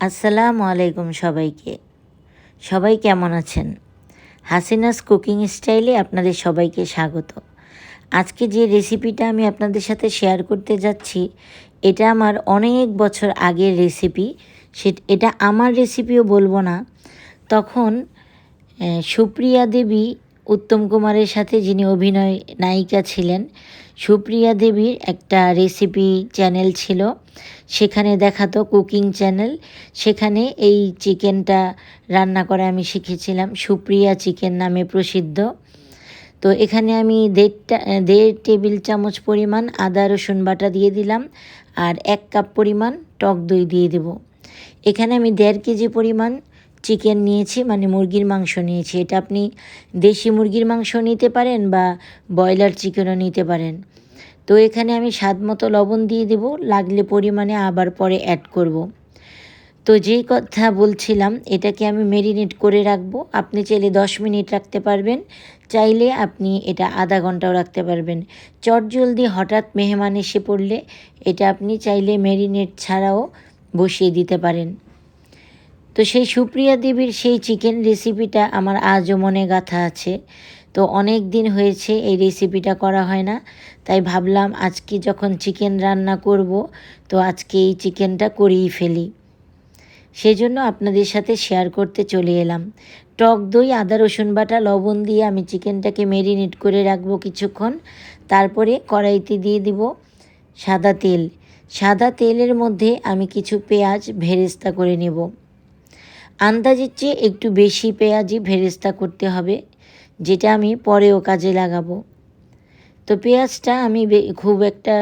আসসালামু আলাইকুম সবাইকে। সবাই কেমন আছেন? হাসিনাস কুকিং স্টাইলে আপনাদের সবাইকে স্বাগত। আজকে যে রেসিপিটা আমি আপনাদের সাথে শেয়ার করতে যাচ্ছি, এটা আমার অনেক বছর আগের রেসিপি। এটা আমার রেসিপিও বলবো না। তখন সুপ্রিয়া দেবী উত্তম কুমারের সাথে যিনি অভিনয় নায়িকা ছিলেন, সুপ্রিয়া দেবীর একটা রেসিপি চ্যানেল ছিল। সেখানে দেখাতো কুকিং চ্যানেল। সেখানে এই চিকেনটা রান্না করা আমি শিখেছিলাম। সুপ্রিয়া চিকেন নামে প্রসিদ্ধ। তো এখানে আমি দেড় টেবিল চামচ পরিমাণ আদা রসুন বাটা দিয়ে দিলাম, আর 1 কাপ পরিমাণ টক দই দিয়ে দেব। এখানে আমি 1.5 কেজি পরিমাণ চিকেন নিয়েছি, মানে মুরগির মাংস নিয়েছি। এটা আপনি দেশি মুরগির মাংস নিতে পারেন বা ব্রয়লার চিকেনও নিতে পারেন। তো এখানে আমি স্বাদ মতো লবণ দিয়ে দেব, লাগলে পরিমাণে আবার পরে অ্যাড করব। তো যেই কথা বলছিলাম, এটাকে আমি ম্যারিনেট করে রাখবো। আপনি চাইলে 10 মিনিট রাখতে পারবেন, চাইলে আপনি এটা আধা ঘন্টাও রাখতে পারবেন। চটজলদি হঠাৎ মেহমান এসে পড়লে এটা আপনি চাইলে ম্যারিনেট ছাড়াও বসিয়ে দিতে পারেন। তো সেই সুপ্রিয়া দেবীর সেই চিকেন রেসিপিটা আমার আজও মনে গাঁথা আছে। তো অনেক দিন হয়েছে এই রেসিপিটা করা হয় না, তাই ভাবলাম আজকে যখন চিকেন রান্না করব, তো আজকে এই চিকেনটা করেই ফেলি। সেজন্য আপনাদের সাথে শেয়ার করতে চলে এলাম। টক দই, আদা রসুন বাটা, লবণ দিয়ে আমি চিকেনটাকে ম্যারিনেট করে রাখবো কিছুক্ষণ। তারপরে কড়াইতে দিয়ে দিব সাদা তেল। সাদা তেলের মধ্যে আমি কিছু পেঁয়াজ ভেরেস্তা করে নেব। আন্দাজের চেয়ে একটু বেশি পেঁয়াজই ভেরেস্তা করতে হবে, যেটা আমি পরেও কাজে লাগাবো। তো পেঁয়াজটা আমি খুব একটা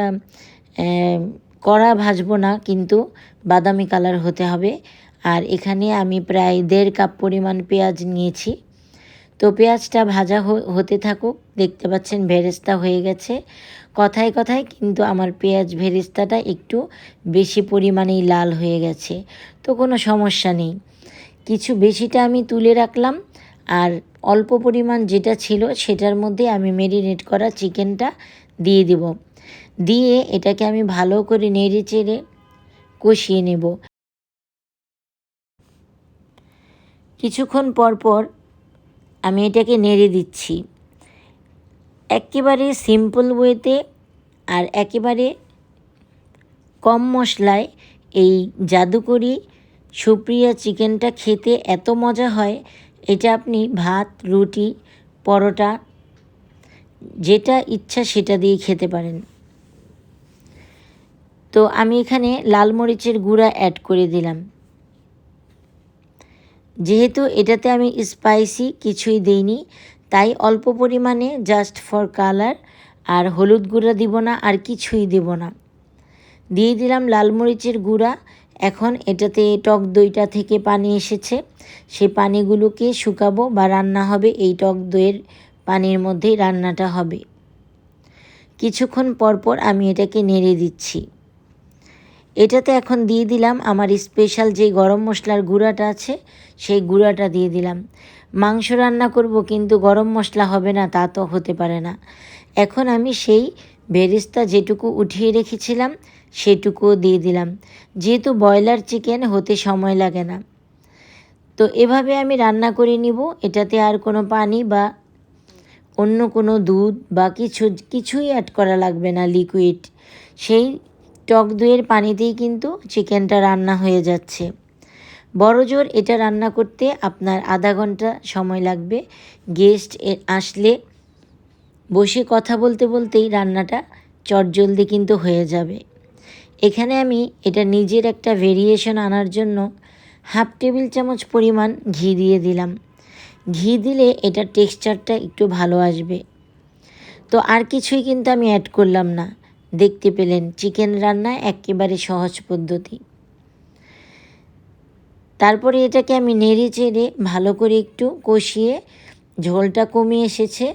কড়া ভাজবো না, কিন্তু বাদামি কালার হতে হবে। আর এখানে আমি প্রায় 1.5 কাপ পরিমাণ পেঁয়াজ নিয়েছি। তো পেঁয়াজটা ভাজা হতে থাকুক। দেখতে পাচ্ছেন ভেরেস্তা হয়ে গেছে। কথায় কথায় কিন্তু আমার পেঁয়াজ ভেরেস্তাটা একটু বেশি পরিমাণেই লাল হয়ে গেছে। তো কোনো সমস্যা নেই, কিছু বেশিটা আমি তুলে রাখলাম, আর অল্প পরিমাণ যেটা ছিল সেটার মধ্যে আমি ম্যারিনেট করা চিকেনটা দিয়ে দেব। দিয়ে এটাকে আমি ভালো করে নেড়ে চেড়ে কষিয়ে নেব। কিছুক্ষণ পর পর আমি এটাকে নেড়ে দিচ্ছি, একেবারে সিম্পল ওয়েতে আর একেবারে কম মশলায়। এই জাদুকরি সুপ্রিয়া চিকেনটা খেতে এত মজা হয়, এটা আপনি ভাত, রুটি, পরোটা, যেটা ইচ্ছা সেটা দিয়ে খেতে পারেন। তো আমি এখানে লাল মরিচের গুঁড়া অ্যাড করে দিলাম। যেহেতু এটাতে আমি স্পাইসি কিছুই দিইনি, তাই অল্প পরিমাণে জাস্ট ফর কালার, আর হলুদ গুঁড়া দিব না, আর কিছুই দেব না। দিয়ে দিলাম লাল মরিচের গুঁড়া। এখন এটাতে টক দইটা থেকে পানি এসেছে, সেই পানিগুলোকে শুকাবো বা রান্না হবে। এই টক দইয়ের পানির মধ্যেই রান্নাটা হবে। কিছুক্ষণ পর পর আমি এটাকে নেড়ে দিচ্ছি। এটাতে এখন দিয়ে দিলাম আমার স্পেশাল যে গরম মশলার গুঁড়াটা আছে, সেই গুঁড়াটা দিয়ে দিলাম। মাংস রান্না করব, কিন্তু গরম মশলা হবে না তা তো হতে পারে না। এখন আমি সেই বেরেস্তা যেটুকু উঠিয়ে রেখেছিলাম সেটুকুও দিয়ে দিলাম। যেহেতু ব্রয়লার চিকেন হতে সময় লাগে না, তো এভাবে আমি রান্না করে নিব। এটাতে আর কোনো পানি বা অন্য কোনো দুধ বা কিছুই অ্যাড করা লাগবে না, লিকুইড। সেই টক দইয়ের পানিতেই কিন্তু চিকেনটা রান্না হয়ে যাচ্ছে। বড়জোর এটা রান্না করতে আপনার আধা ঘন্টা সময় লাগবে। গেস্ট আসলে বসে কথা বলতে বলতেই রান্নাটা চটজলদি কিন্তু হয়ে যাবে। এখানে আমি এটা নিজের একটা ভেরিয়েশন আনার জন্য 1/2 টেবিল চামচ পরিমাণ ঘি দিয়ে দিলাম। ঘি দিলে এটার টেক্সচারটা একটু ভালো আসবে। তো আর কিছুই কিন্তু আমি অ্যাড করলাম না। দেখতে পেলেন চিকেন রান্না একেবারে সহজ পদ্ধতি। তারপরে এটাকে আমি নেড়ে চেড়ে ভালো করে একটু কষিয়ে, ঝোলটা কমে এসেছে,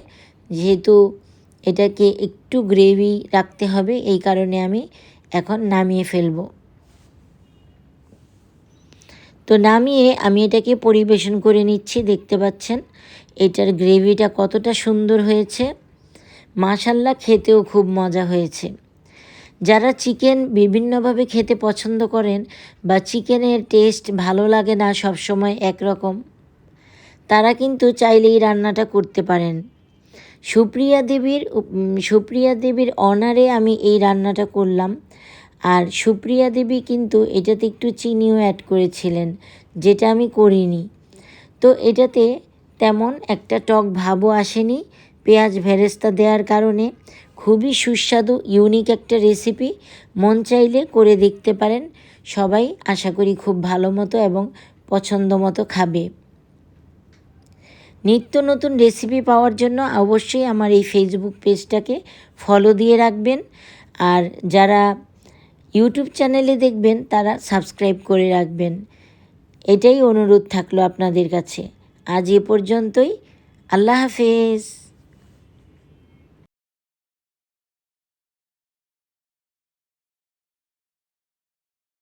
যেহেতু এটাকে একটু গ্রেভি রাখতে হবে, এই কারণে আমি এখন নামিয়ে ফেলব। তো নামিয়ে আমি এটাকে পরিবেশন করে নিচ্ছি। দেখতে পাচ্ছেন এটার গ্রেভিটা কতটা সুন্দর হয়েছে। মাশাল্লাহ, খেতেও খুব মজা হয়েছে। যারা চিকেন বিভিন্নভাবে খেতে পছন্দ করেন বা চিকেনের টেস্ট ভালো লাগে না সবসময় একরকম, তারা কিন্তু চাইলে এই রান্নাটা করতে পারেন। সুপ্রিয়া দেবীর অনারে আমি এই রান্নাটা করলাম। আর সুপ্রিয়া দেবী কিন্তু এটাতে একটু চিনিও অ্যাড করেছিলেন, যেটা আমি করিনি। তো এটাতে তেমন একটা টক ভাবও আসেনি পেঁয়াজ বেরেস্তা দেওয়ার কারণে। খুবই সুস্বাদু ইউনিক একটা রেসিপি, মন চাইলে করে দেখতে পারেন। সবাই আশা করি খুব ভালো মতো এবং পছন্দ মতো খাবে। নিত্য নতুন রেসিপি পাওয়ার জন্য অবশ্যই আমার এই ফেসবুক পেজটাকে ফলো দিয়ে রাখবেন। আর যারা ইউটিউব চ্যানেলে দেখবেন তারা সাবস্ক্রাইব করে রাখবেন। এটাই অনুরোধ থাকলো আপনাদের কাছে। আজ এ পর্যন্তই। আল্লাহ হাফেজ।